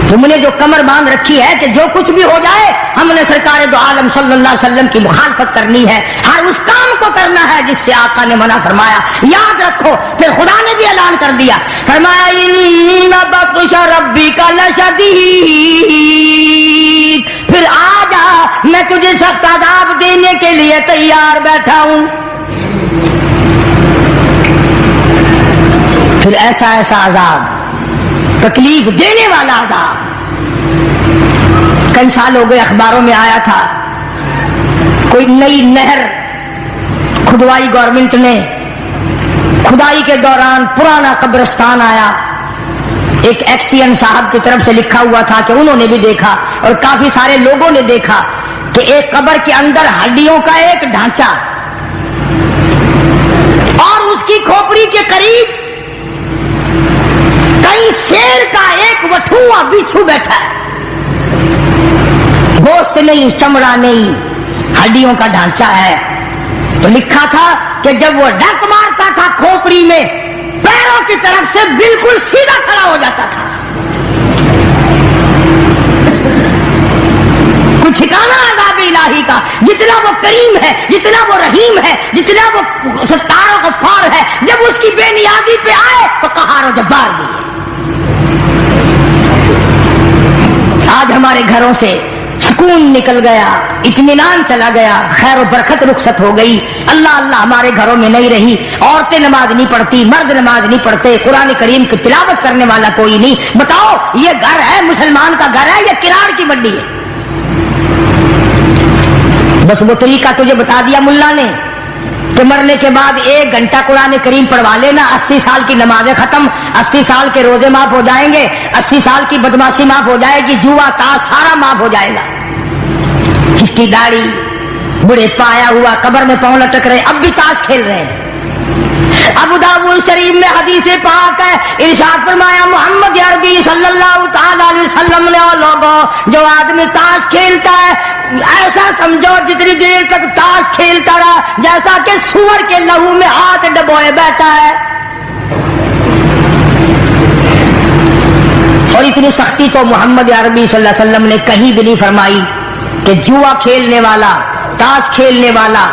تم نے جو کمر باندھ رکھی ہے کہ جو کچھ بھی ہو جائے ہم نے سرکار دو عالم صلی اللہ علیہ وسلم کی مخالفت کرنی ہے، ہر اس کام کو کرنا ہے جس سے آقا نے منع فرمایا، یاد رکھو۔ پھر خدا نے بھی اعلان کر دیا، فرمایا ان بطش ربک لشدید، پھر آ جا میں تجھے سخت عذاب دینے کے لیے تیار بیٹھا ہوں۔ پھر ایسا ایسا عذاب، تکلیف دینے والا عذاب۔ کئی سال ہو گئے اخباروں میں آیا تھا، کوئی نئی نہر کھدوائی گورنمنٹ نے، کھدائی کے دوران پرانا قبرستان آیا، ایک ایکسین صاحب کی طرف سے لکھا ہوا تھا کہ انہوں نے بھی دیکھا اور کافی سارے لوگوں نے دیکھا کہ ایک قبر کے اندر ہڈیوں کا ایک ڈھانچہ اور اس کی کھوپڑی کے قریب کئی شیر کا ایک وٹھوا بچھو بیٹھا ہے، گوشت نہیں، چمڑا نہیں، ہڈیوں کا ڈھانچہ ہے۔ تو لکھا تھا کہ جب وہ ڈک مارتا تھا کھوپڑی میں، پیروں کی طرف سے بالکل سیدھا کھڑا ہو جاتا تھا۔ کوئی ٹھکانا عذاب الہی کا، جتنا وہ کریم ہے، جتنا وہ رحیم ہے، جتنا وہ ستار و غفار ہے، جب اس کی بے نیازی پہ آئے تو قہار و جبار بھی ہے۔ آج ہمارے گھروں سے سکون نکل گیا، اطمینان چلا گیا، خیر و برکت رخصت ہو گئی، اللہ اللہ ہمارے گھروں میں نہیں رہی، عورتیں نماز نہیں پڑھتی، مرد نماز نہیں پڑھتے، قرآن کریم کی تلاوت کرنے والا کوئی نہیں۔ بتاؤ یہ گھر ہے مسلمان کا گھر ہے یا کراڑ کی منڈی ہے؟ بس وہ طریقہ تجھے بتا دیا ملا نے کہ مرنے کے بعد 1 گھنٹہ قرآن کریم پڑھوا لینا، 80 سال کی نمازیں ختم، 80 سال کے روزے معاف ہو جائیں گے، 80 سال کی بدماشی معاف ہو جائے گی، جوا تاش سارا معاف ہو جائے گا۔ چٹی داڑھی، بڑے پایا ہوا، قبر میں پاؤں لٹک رہے، اب بھی تاش کھیل رہے ہیں۔ ابو داؤد شریف میں حدیث پاک ہے، ارشاد فرمایا محمد عربی صلی اللہ تعالی علیہ وسلم نے، اور لوگوں جو آدمی تاش کھیلتا ہے ایسا سمجھو جتنی دیر تک تاش کھیلتا رہا جیسا کہ سور کے لہو میں ہاتھ ڈبوئے بیٹھا ہے۔ اور اتنی سختی تو محمد عربی صلی اللہ علیہ وسلم نے کہیں بھی نہیں فرمائی کہ جوا کھیلنے والا، تاش کھیلنے والا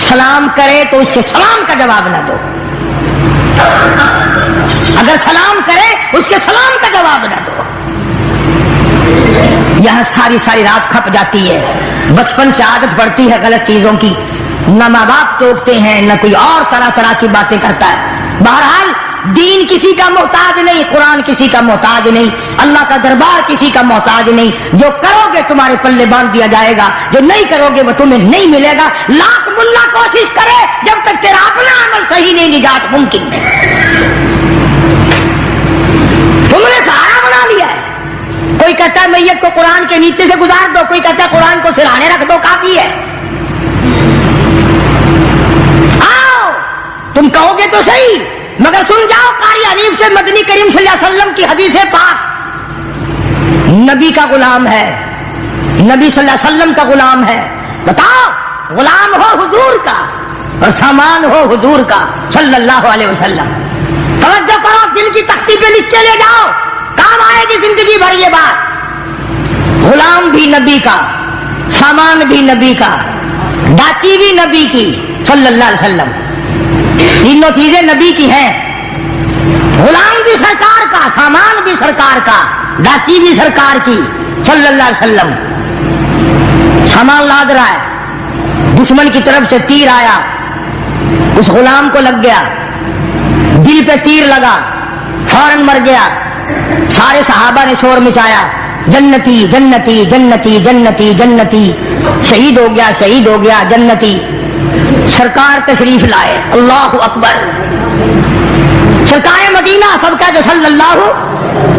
سلام کرے تو اس کے سلام کا جواب نہ دو، اگر سلام کرے اس کے سلام کا جواب نہ دو۔ یہاں ساری رات کھپ جاتی ہے، بچپن سے عادت پڑتی ہے غلط چیزوں کی، نہ ماں باپ ٹوکتے ہیں، نہ کوئی اور طرح کی باتیں کرتا ہے۔ بہرحال دین کسی کا محتاج نہیں، قرآن کسی کا محتاج نہیں، اللہ کا دربار کسی کا محتاج نہیں۔ جو کرو گے تمہارے پلے باندھ دیا جائے گا، جو نہیں کرو گے وہ تمہیں نہیں ملے گا۔ لاکھ ملا کوشش کرے، جب تک تیرا اپنا عمل صحیح نہیں، نجات ممکن نہیں۔ تم نے سہارا بنا لیا ہے، کوئی کہتا ہے میت کو قرآن کے نیچے سے گزار دو، کوئی کہتا ہے قرآن کو سرہانے رکھ دو، کافی ہے۔ آؤ تم کہو گے تو صحیح، مگر سن جاؤ قاری حنیف سے مدنی کریم صلی اللہ علیہ وسلم کی حدیث پاک، نبی کا غلام ہے، نبی صلی اللہ علیہ وسلم کا غلام ہے۔ بتاؤ غلام ہو حضور کا اور سامان ہو حضور کا صلی اللہ علیہ وسلم۔ توجہ کرو، دل کی تختی پہ لکھ کے لے جاؤ، کام آئے گی زندگی بھر یہ بات۔ غلام بھی نبی کا، سامان بھی نبی کا، ڈاچی بھی نبی کی صلی اللہ علیہ وسلم، تینوں چیزیں نبی کی ہیں۔ غلام بھی سرکار کا، سامان بھی سرکار کا، ڈاچی بھی سرکار کی صلی اللہ علیہ وسلم۔ سامان لاد رہا ہے، دشمن کی طرف سے تیر آیا، اس غلام کو لگ گیا، دل پہ تیر لگا، فوراً مر گیا۔ سارے صحابہ نے شور مچایا، جنتی جنتی جنتی جنتی جنتی، شہید ہو گیا شہید ہو گیا جنتی۔ سرکار تشریف لائے، اللہ اکبر، سرکار مدینہ، سب کا جو صلی اللہ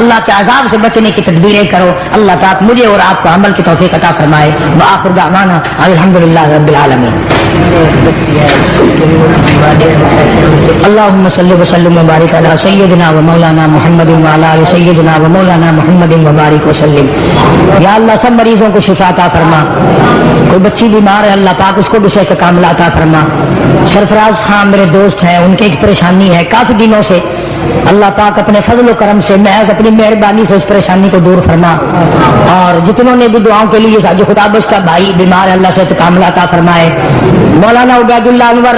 اللہ کے عذاب سے بچنے کی تدبیریں کرو. اللہ پاک مجھے اور آپ کو عمل کی توفیق عطا فرمائے. وآخر دعوانا الحمدللہ رب العالمین. اللهم صل وسلم وبارك على سيدنا ومولانا محمد وعلى آل سيدنا ومولانا محمد وبارك وسلم. یا اللہ سب مریضوں کو شفا عطا فرما. کوئی بچی بیمار ہے اللہ پاک اس کو بھی صحت کاملہ عطا فرما. سرفراز خان میرے دوست ہیں, ان کی ایک پریشانی ہے کافی دنوں سے, اللہ پاک اپنے فضل و کرم سے محض اپنی مہربانی سے اس پریشانی کو دور فرما. اور جتنوں نے بھی دعاؤں کے لیے جو خدا بخش کا بھائی بیمار ہے اللہ صحت کاملہ عطا فرمائے. مولانا عبید اللہ انور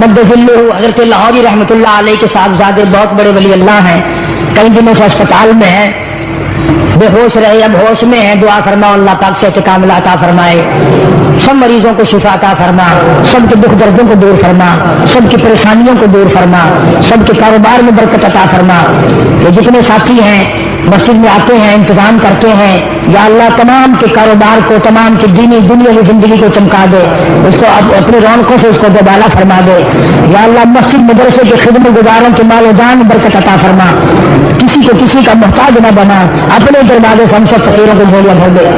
مدذلہ حضرت لاہوری رحمۃ اللہ علیہ کے صاحبزادے بہت بڑے ولی اللہ ہیں, کئی دنوں سے اسپتال میں ہیں, بے ہوش رہے اب ہوش میں ہیں. دعا فرماؤ اللہ پاک صحت کاملہ عطا فرمائے. سب مریضوں کو شفا عطا فرما, سب کے دکھ دردوں کو دور فرما, سب کی پریشانیوں کو دور فرما, سب کے کاروبار میں برکت عطا فرما. یہ جتنے ساتھی ہیں مسجد میں آتے ہیں انتظام کرتے ہیں, یا اللہ تمام کے کاروبار کو, تمام کی دینی دنیاوی زندگی کو چمکا دے, اس کو اپنی رونقوں سے اس کو دوبالا فرما دے. یا اللہ مسجد مدرسے کے خدمت گزاروں کے مال و جان میں برکت عطا فرما. کسی کو کسی کا محتاج نہ بنا, اپنے دروازے سے ہم سب فقیروں کو جھولیاں بھر دے.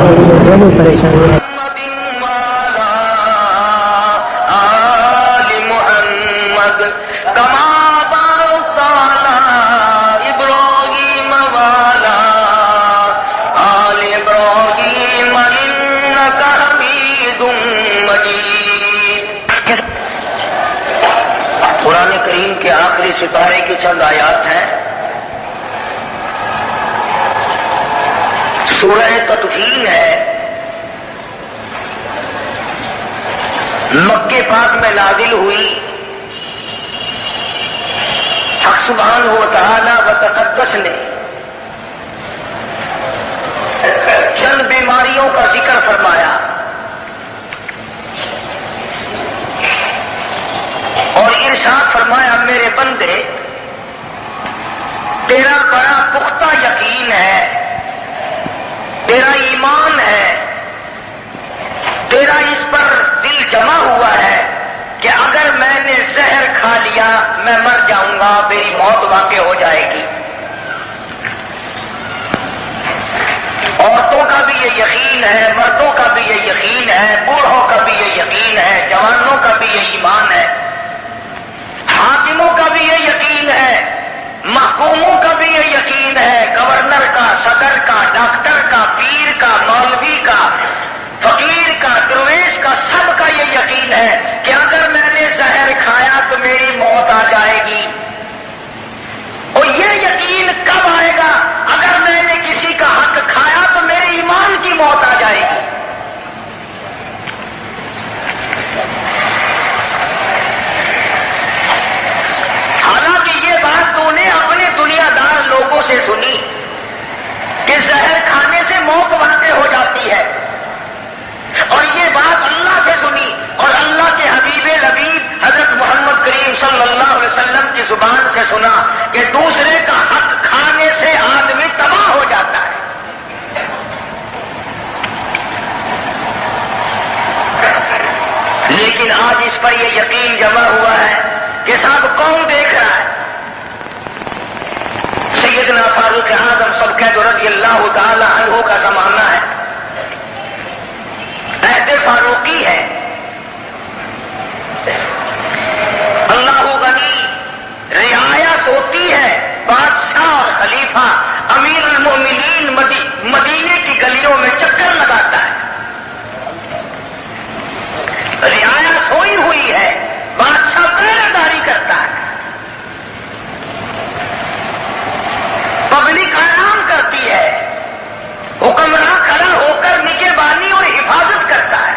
قرآن کریم کے آخری سپارے کی چند آیات ہیں. سورہ تطفیل ہے, مکے پاک میں نازل ہوئی. حق سبحانہ و تعالی و تقدس نے چند بیماریوں کا ذکر فرمایا اور ارشاد فرمایا میرے بندے تیرا بڑا پختہ یقین ہے, تیرا ایمان ہے, تیرا اس پر دل جمع ہوا ہے کہ اگر میں نے زہر کھا لیا میں مر جاؤں گا, میری موت واقع ہو جائے گی. عورتوں کا بھی یہ یقین ہے, مردوں کا بھی یہ یقین ہے, بوڑھوں کا بھی یہ یقین ہے, جوانوں کا بھی یہ ایمان ہے, حاکموں کا بھی یہ یقین ہے, محکوموں کا بھی یہ یقین ہے, گورنر کا, صدر کا, ڈاکٹر کا, پیر کا, مولوی کا, فقیر کا, درویش کا, سب کا یہ یقین ہے کہ اگر میں نے زہر کھایا تو میری موت آ جائے گی. اور یہ یقین کب آئے گا؟ اگر میں نے کسی کا حق کھایا تو میرے ایمان کی موت آ جائے گی. دنیا دار لوگوں سے سنی کہ زہر کھانے سے موت واقع ہو جاتی ہے, اور یہ بات اللہ سے سنی اور اللہ کے حبیب لبیب حضرت محمد کریم صلی اللہ علیہ وسلم کی زبان سے سنا کہ دوسرے کا حق کھانے سے آدمی تباہ ہو جاتا ہے. لیکن آج اس پر یہ یقین جمع ہوا ہے کہ صاحب کون دیکھ رہا ہے. سیدنا فاروق اعظم سب قید رضی اللہ تعالی عنہ کا زمانہ ہے, عہد فاروقی ہے. اللہ غنی, رعایت ہوتی ہے, بادشاہ اور خلیفہ امیر المومنین مدینے کی گلیوں میں چکر لگاتا ہے. رعایت ہوئی ہوئی ہے, بادشاہ پہرے داری کرتا ہے, پبلک آرام کرتی ہے, حکمراں کھڑا ہو کر نگہبانی اور حفاظت کرتا ہے.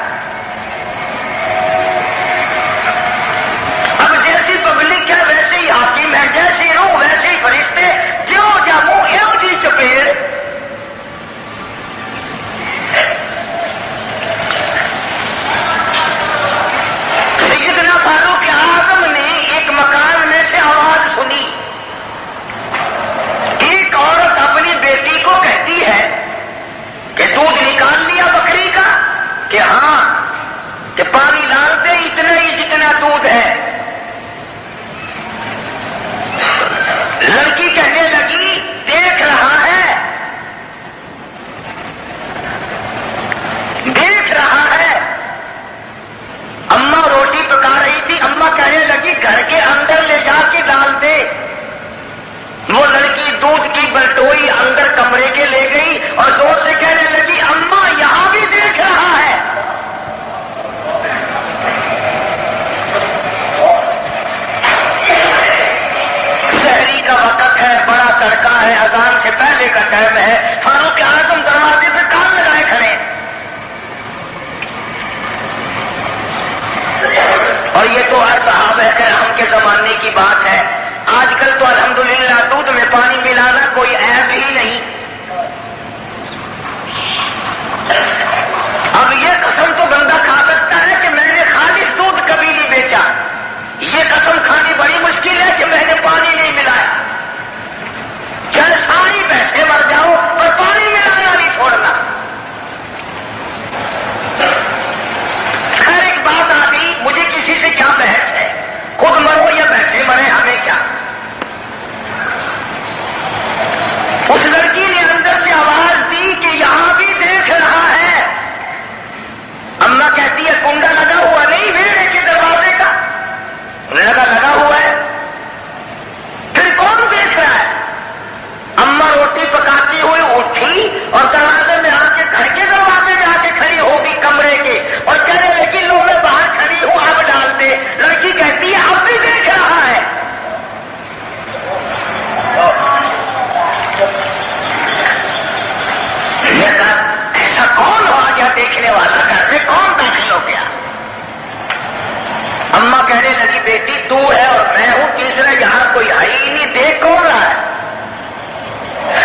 بیٹی تو ہے اور میں ہوں، تیسرا یہاں کوئی ہے ہی نہیں، دیکھ کون رہا ہے؟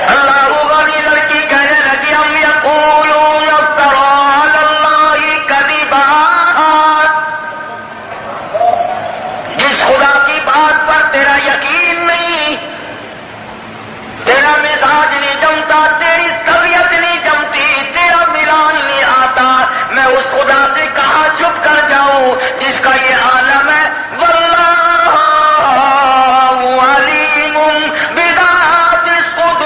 اللہ والی لڑکی کہنے لگی ہم یقولون افترا علی اللہ کذبا، جس خدا کی بات پر تیرا یقین نہیں، تیرا مزاج نہیں جمتا، تیری طبیعت نہیں جمتی، تیرا ملان نہیں آتا، میں اس خدا سے کہاں چھپ کر جاؤں جس کا یہ عالم ہے؟ واللہ علیم بذات الصدور،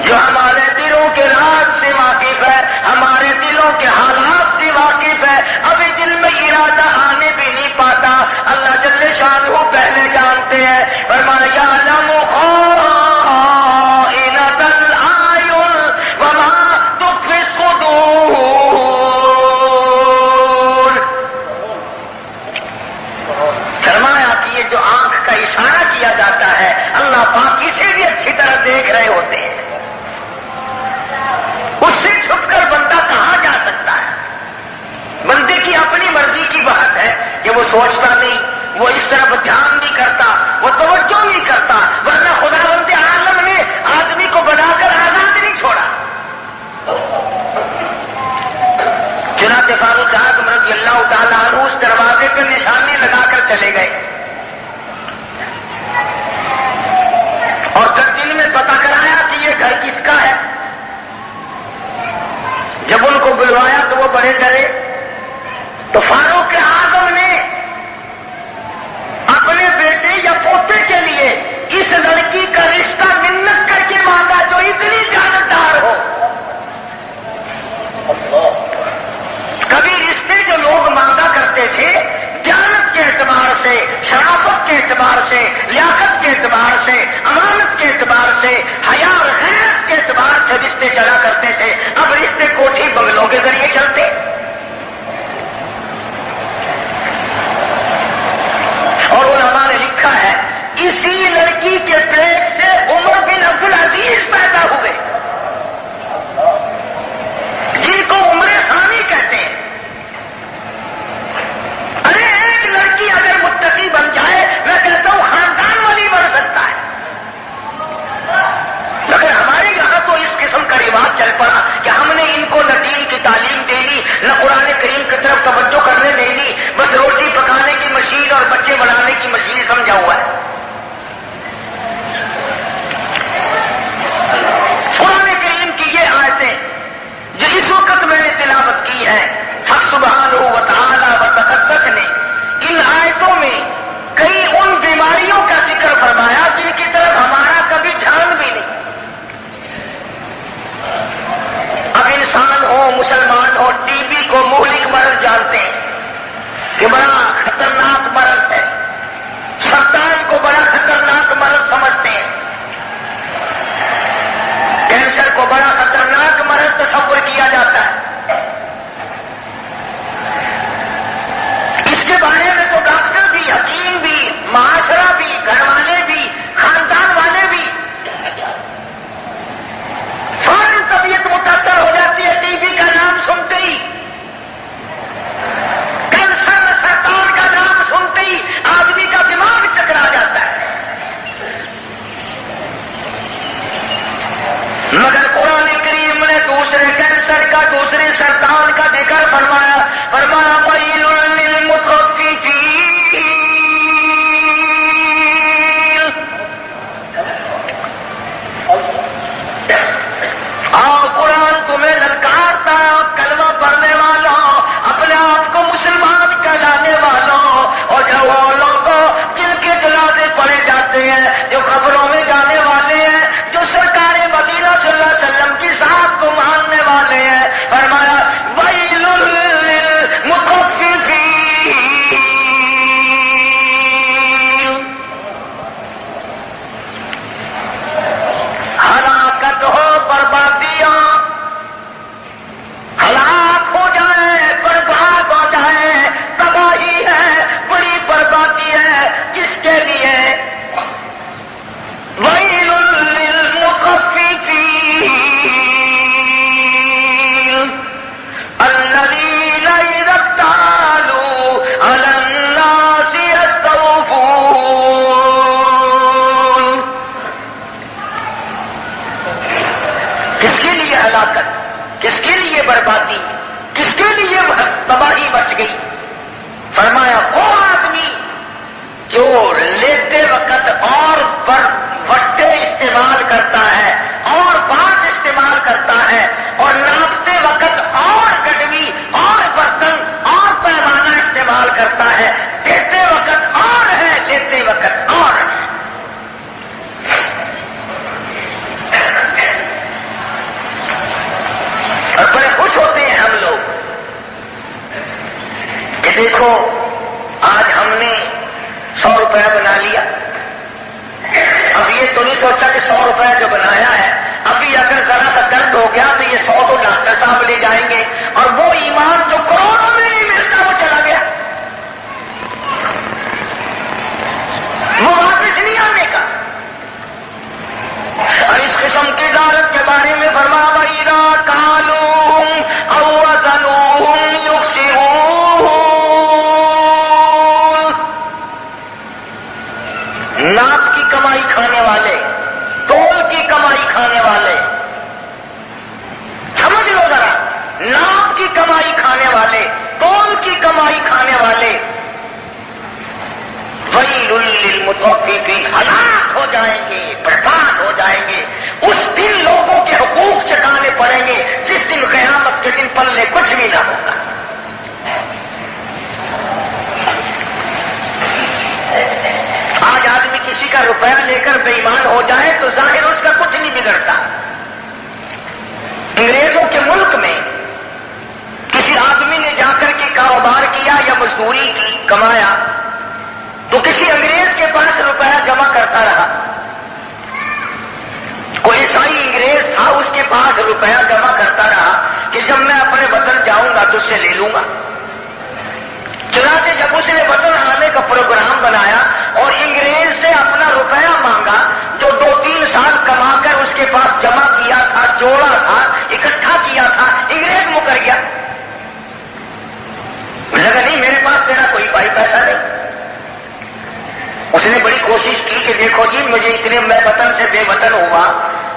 جو ہمارے دلوں کے راز سے واقف ہے، ہمارے دلوں کے حالات سے واقف ہے، ابھی دل میں ارادہ آنے بھی نہیں پاتا، اللہ جل شانہ پہلے جانتے ہیں، فرمایا یعلم خائنۃ الاعین وما تخفی الصدور، فرمایا کہ یہ جو آنکھ کا اشارہ کیا جاتا ہے اللہ پاک اسے بھی اچھی طرح دیکھ رہے ہوتے ہیں، اس سے چھپ کر بندہ کہاں جا سکتا ہے؟ بندے کی اپنی مرضی کی بات ہے کہ وہ سوچتا نہیں، وہ اس طرف دھیان نہیں کرتا، وہ توجہ نہیں کرتا، ورنہ خداوند عالم نے آدمی کو بنا کر آزاد نہیں چھوڑا۔ چنانچہ فاروق اعظم رضی اللہ تعالیٰ عنہ اس دروازے پہ نشانی لگا کر چلے گئے اور جب دل میں پتہ کرایا کہ یہ گھر کس کا ہے، جب ان کو بلوایا تو وہ بڑے ڈرے، تو فاروق اعظم نے اپنے بیٹے یا پوتے کے لیے اس لڑکی کا رشتہ منت کر کے مانگا جو اتنی جانبدار ہو۔ کبھی رشتے جو لوگ مانگا کرتے تھے جانت کے اعتبار سے، شرافت کے اعتبار سے، لیاقت کے اعتبار سے، امانت کے اعتبار سے، حیا اور غیرت کے اعتبار سے رشتے چلا کرتے تھے، اب رشتے کوٹھی بنگلوں کے ذریعے چلتے۔ یہ 100 تو ڈاکٹر صاحب لے جائیں گے، اور وہ ایمان جو کروڑوں میں نہیں ملتا وہ چلا گیا، وہ واپس نہیں آنے کا۔ اور اس قسم کی دعوت کے بارے میں فرمایا وَإِذَا كَالُوهُمْ أَوْ وَّزَنُوهُمْ يُخْسِرُونَ، ناپ کی کمائی کھانے والے، تول کی کمائی کھانے والے، سمجھ لو ذرا، ناپ کی کمائی کھانے والے، تول کی کمائی کھانے والے، وَيْلٌ لِّلْمُطَفِّفِينَ، ہلاک ہو جائیں گے، برباد ہو جائیں گے۔ اس دن لوگوں کے حقوق چکانے پڑیں گے جس دن قیامت کے دن پلے کچھ بھی نہ ہوگا۔ آج آدمی کسی کا روپیہ لے کر بے ایمان ہو جائے تو ظاہر اس کا کچھ نہیں بگڑتا۔ انگریزوں کے ملک میں کسی آدمی نے جا کر کے کاروبار کیا یا مزدوری کی، کمایا، تو کسی انگریز کے پاس روپیہ جمع کرتا رہا۔ کوئی عیسائی انگریز تھا، اس کے پاس روپیہ جمع کرتا رہا کہ جب میں اپنے وطن جاؤں گا تو اس سے لے لوں گا۔ چنانچہ جب اس نے وطن آنے کا پروگرام بنایا اور انگریز سے اپنا روپیہ مانگا جو 2-3 سال کما کر اس کے پاس جمع کیا تھا، جوڑا تھا، اکٹھا کیا تھا، انگریز مکر گیا۔ لگا نہیں میرے پاس تیرا کوئی بھائی پیسہ نہیں۔ اس نے بڑی کوشش کی کہ دیکھو جی مجھے اتنے، میں وطن سے بے وطن ہوا،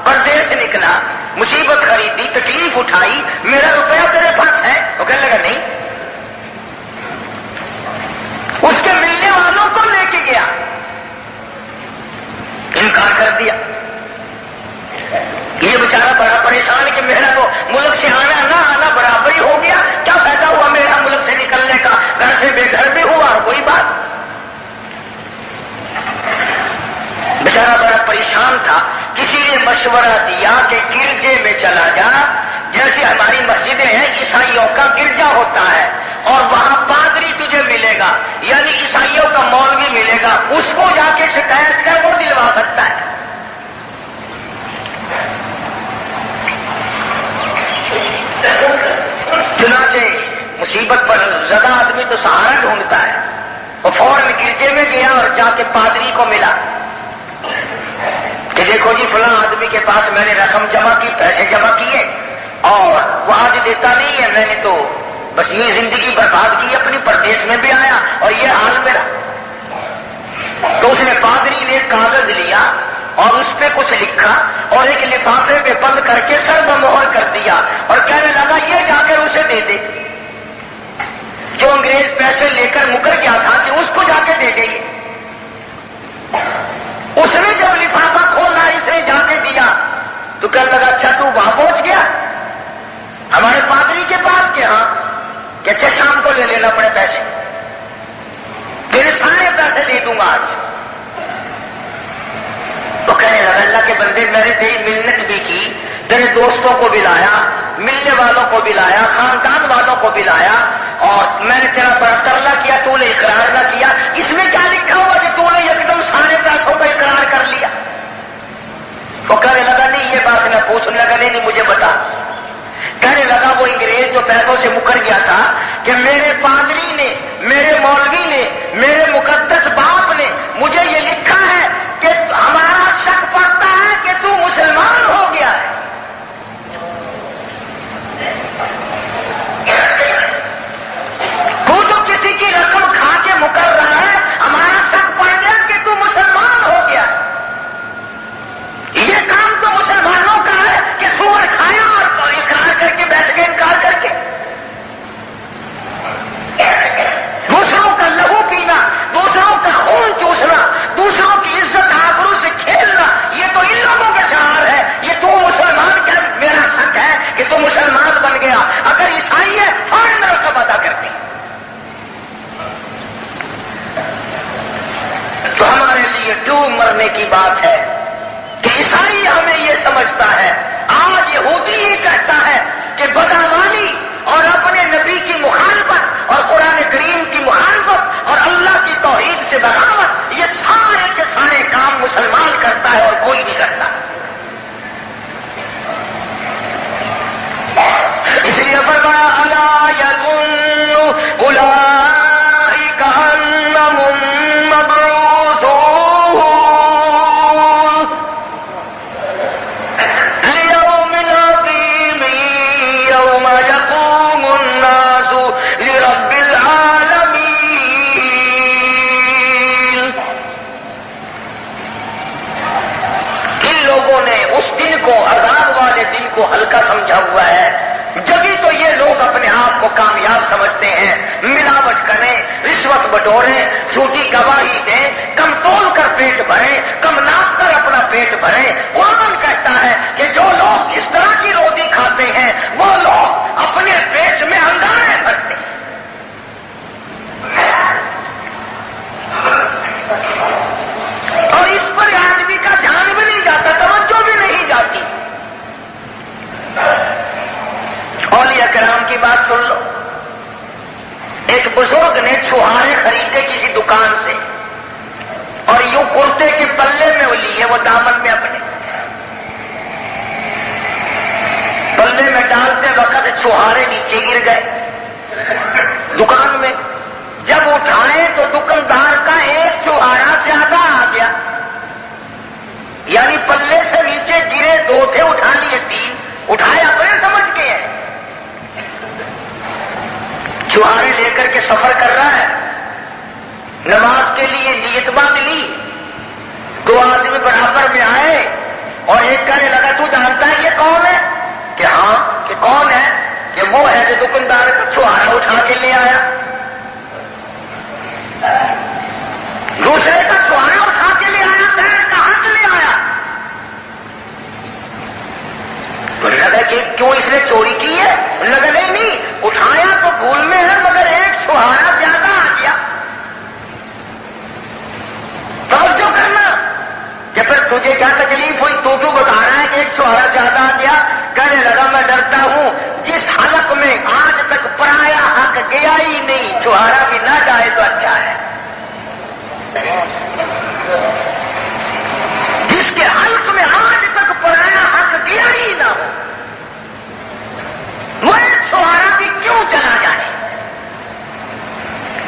پردیس نکلا، مصیبت خریدی، تکلیف اٹھائی، میرا روپیہ تیرے پاس ہے؟ وہ کہنے لگا نہیں۔ اس کے ملنے والوں کو لے کے گیا، انکار کر دیا۔ یہ بیچارہ بڑا پریشان کہ میرا تو ملک سے آنا نہ آنا برابر ہی ہو گیا، کیا فائدہ ہوا میرا ملک سے نکلنے کا، گھر سے بے گھر بھی ہوا، کوئی بات۔ بیچارہ بڑا پریشان تھا، کسی نے مشورہ دیا کہ گرجے میں چلا جا، جیسے ہماری مسجدیں ہیں، عیسائیوں کا گرجا ہوتا ہے، اور وہاں پادری تجھے ملے گا، یعنی عیسائیوں کا مولوی ملے گا، اس کو جا کے شکایت کر، وہ دلوا سکتا ہے۔ چنانچہ مصیبت پر زدہ آدمی تو سہارا ڈھونڈتا ہے، وہ فوراً گرجے میں گیا اور جا کے پادری کو ملا کہ دیکھو جی فلاں آدمی کے پاس میں نے رقم جمع کی، پیسے جمع کیے، اور وہ آج دیتا نہیں ہے، میں نے تو بس یہ زندگی برباد کی، اپنی پردیس میں بھی آیا اور یہ حال میرا۔ تو اس نے پادری نے کاغذ لیا اور اس پہ کچھ لکھا اور ایک لفافے پہ بند کر کے سر بمہر کر دیا اور کہنے لگا یہ جا کر اسے دے دے، جو انگریز پیسے لے کر مکر گیا تھا کہ اس کو جا کے دے دے۔ اس نے جب لفافہ کھولا، اس نے جا کے دیا تو کہنے لگا اچھا تو وہاں پہنچ گیا ہمارے پادری کے پاس، کہ ہاں، کہ اچھا شام کو لے لینا اپنے پیسے، تیرے سارے پیسے دے دوں گا آج۔ تو کہنے لگا اللہ کے بندے، میں نے تیری منت بھی کی، تیرے دوستوں کو بلایا، ملنے والوں کو بلایا، خاندان والوں کو بلایا، اور میں نے تیرا بڑا ترلا کیا، تو نے اقرار نہ کیا، اس میں کیا لکھا ہوا کہ تو نے ایک دم سارے پیسوں کا اقرار کر لیا؟ وہ کہنے لگا نہیں یہ بات نہ پوچھنے لگا، نہیں مجھے بتا۔ کہنے لگا وہ انگریز جو پیسوں سے مکر گیا تھا کہ میرے پادری نے، میرے مولوی نے، میرے مقدس باپ نے مجھے یہ لکھا ہے کہ ہمارا شک پڑتا ہے کہ تو مسلمان ہو گیا ہے۔ تو جو کسی کی رقم کھا کے مکر رہا ہے، ہمارا شک پڑ گیا کہ تو مسلمان ہو گیا ہے۔ یہ کام تو مسلمانوں کا ہے کہ سور کھایا اور اقرار کر کے بیٹھ گئے، انکار کر کے۔ دوسروں کا لہو پینا، دوسروں کا خون چوسنا، دوسروں کی عزت آبرو سے کھیلنا، یہ تو ان لوگوں کا شعار ہے۔ یہ تو مسلمان کیا، میرا شک ہے کہ تو مسلمان بن گیا، اگر عیسائی ہے فوراً رقم ادا کرتے۔ تو ہمارے لیے ڈوب مرنے کی بات ہے کہ عیسائی ہمیں یہ سمجھتا ہے، آج یہودی یہ کہتا ہے کہ بدعمالی اور اپنے نبی کی مخالفت اور قرآن کریم کی مخالفت اور اللہ کی توحید سے بغاوت، یہ سارے کے سارے کام مسلمان کرتا ہے اور کوئی نہیں کرتا۔ اولئک انہم مبعوثون لیوم عظیم یوم یقوم الناس لرب العالمین. ان لوگوں نے اس دن کو، عذاب والے دن کو ہلکا سمجھا ہوا ہے. جبھی تو یہ لوگ اپنے آپ کو کامیاب سمجھتے ہیں، ملاوٹ کریں، رشوت بٹوریں، جھوٹی گواہی دیں، کم تول کر پیٹ بھریں، کم ناپ کر اپنا پیٹ بھریں. قرآن کہتا ہے کہ جو لوگ اس طرح کی روٹی کھاتے ہیں وہ لوگ اپنے پیٹ میں انگارے بھرتے ہیں. اور اس پر آدمی کا دھیان بھی نہیں جاتا، توجہ بھی نہیں جاتی. اولیاء کرام کی بات سن لو. ایک بزرگ نے چھہارے خریدے کسی دکان سے اور یوں کرتے کے پلے میں وہ لیے، وہ دامن میں اپنے پلے میں ڈالتے وقت چھہارے نیچے گر گئے دکان میں. جب اٹھائے تو دکاندار کا ایک چھہارا زیادہ آ گیا، یعنی پلے سے نیچے گرے 2 تھے، اٹھا لیے 3. اٹھائے اپنے سمجھ کے ہیں. چھہارے لے کر کے سفر کر رہا ہے، نماز کے لیے نیت باندھ لی. 2 آدمی برابر میں آئے اور ایک کہنے لگا تو جانتا ہے یہ کون ہے؟ کہ ہاں. کہ کون ہے؟ کہ وہ ہے جو دکاندار کا چھہارا اٹھا کے لے آیا. دوسرے کا چھہارا اٹھا کے لے آیا، کہاں سے لے آیا؟ تو لگا کہ کیوں اس نے چوری کی ہے؟ لگا نہیں، اٹھایا تو بھول میں ہے مگر ایک چھہارا زیادہ آ گیا. توجہ کرنا کہ پھر تجھے کیا تکلیف ہوئی، تو کیوں بتا رہا ہے کہ ایک چھہارا زیادہ آ گیا؟ کہنے لگا میں ڈرتا ہوں جس حلق میں آج تک پرایا حق گیا ہی نہیں، چھہارا بھی نہ جائے تو اچھا ہے. جس کے حلق میں آج تک پرایا حق گیا ہی نہ ہو، وہ ایک چھہارا بھی کیوں چلا جائے.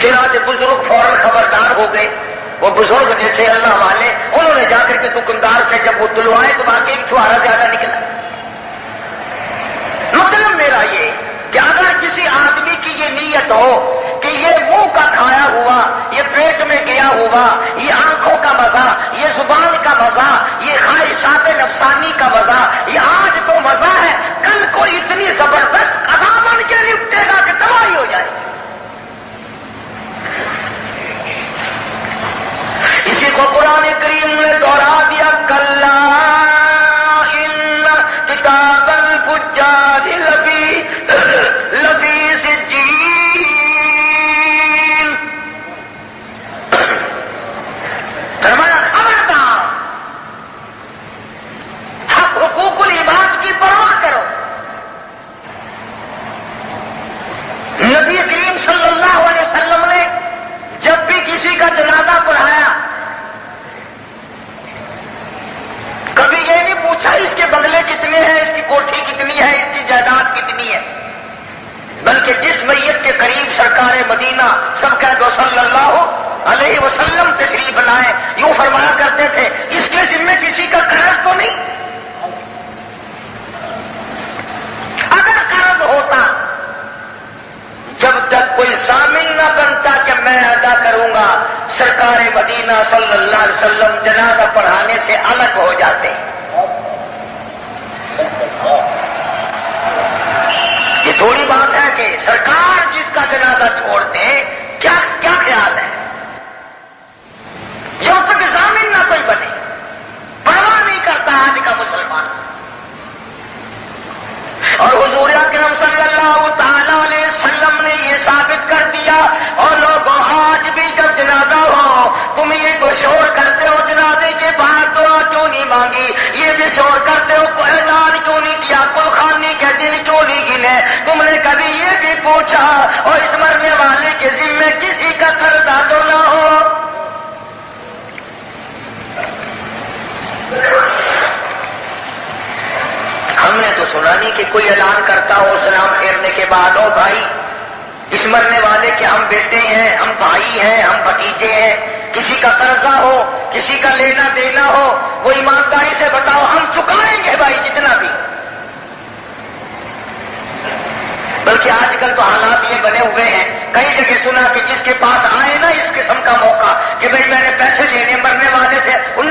چنانچہ بزرگ فوراً خبردار ہو گئے. وہ بزرگ جیسے اللہ والے، انہوں نے جا کر کے دکاندار سے جب وہ دلوائے تو باقی ایک چھہارا زیادہ نکلا. مطلب میرا یہ کہ اگر کسی آدمی کی یہ نیت ہو کہ یہ منہ کا کھایا ہوا، یہ پیٹ میں گیا ہوا، یہ آنکھوں کا مزہ، یہ زبان کا مزہ، یہ خواہشات نفسانی کا مزہ، یہ آج تو مزہ ہے، کل کو اتنی زبردست عذاب بن کے لپٹے گا کہ تباہی ہو جائے. اسی کو قرآن کریم نے دوہرا دیا، کلا ان کتاب الفجار لفی سجین. فرمایا خبردار، حق حقوق العباد کی پرواہ کرو. نبی کریم صلی اللہ علیہ وسلم نے جب بھی کسی کا جنازہ پڑھایا کبھی یہ نہیں پوچھا اس کے بدلے کتنے ہیں، اس کی کوٹھی کتنی ہے، اس کی جائیداد کتنی ہے، بلکہ جس میت کے قریب سرکار مدینہ سب کہہ دو صلی اللہ علیہ وسلم تشریف لائے، یوں فرمایا کرتے تھے اس کے ذمے کسی کا قرض تو نہیں. اگر قرض ہوتا، جب تک کوئی ضامن نہ بنتا کہ میں ادا کروں گا، سرکار مدینہ صلی اللہ علیہ وسلم جنازہ پڑھانے سے الگ ہو جاتے. یہ تھوڑی بات ہے کہ سرکار جس کا جنازہ چھوڑتے ہیں، کیا خیال ہے؟ جب تک ضامن نہ کوئی بنے، پرواہ نہیں کرتا آج کا مسلمان. اور حضور اکرم صلی اللہ تعالی علیہ وسلم نے یہ ثابت کر دیا، اور لوگوں آج بھی جب جنازہ ہو تم یہ تو شور کرتے ہو جنازے کے بعد دعا کیوں نہیں مانگی، یہ بھی شور کرتے ہو اعلان کیوں نہیں کیا، کلخانی کے دن کیوں نہیں گنے. تم نے کبھی یہ بھی پوچھا اور اس مرنے والے کے ذمے کسی کا قرض تو نہ ہو؟ ہم نے تو سنا نہیں کہ کوئی اعلان کرتا ہو سلام پھیرنے کے بعد، او بھائی اس مرنے والے کے ہم بیٹے ہیں، ہم بھائی ہیں، ہم بھتیجے ہیں، کسی کا قرضہ ہو، کسی کا لینا دینا ہو، وہ ایمانداری سے بتاؤ، ہم چکائیں گے بھائی جتنا بھی۔ بلکہ آج کل تو حالات یہ بنے ہوئے ہیں، کئی جگہ سنا کہ جس کے پاس آئے نا اس قسم کا موقع کہ بھائی میں نے پیسے لینے مرنے والے سے،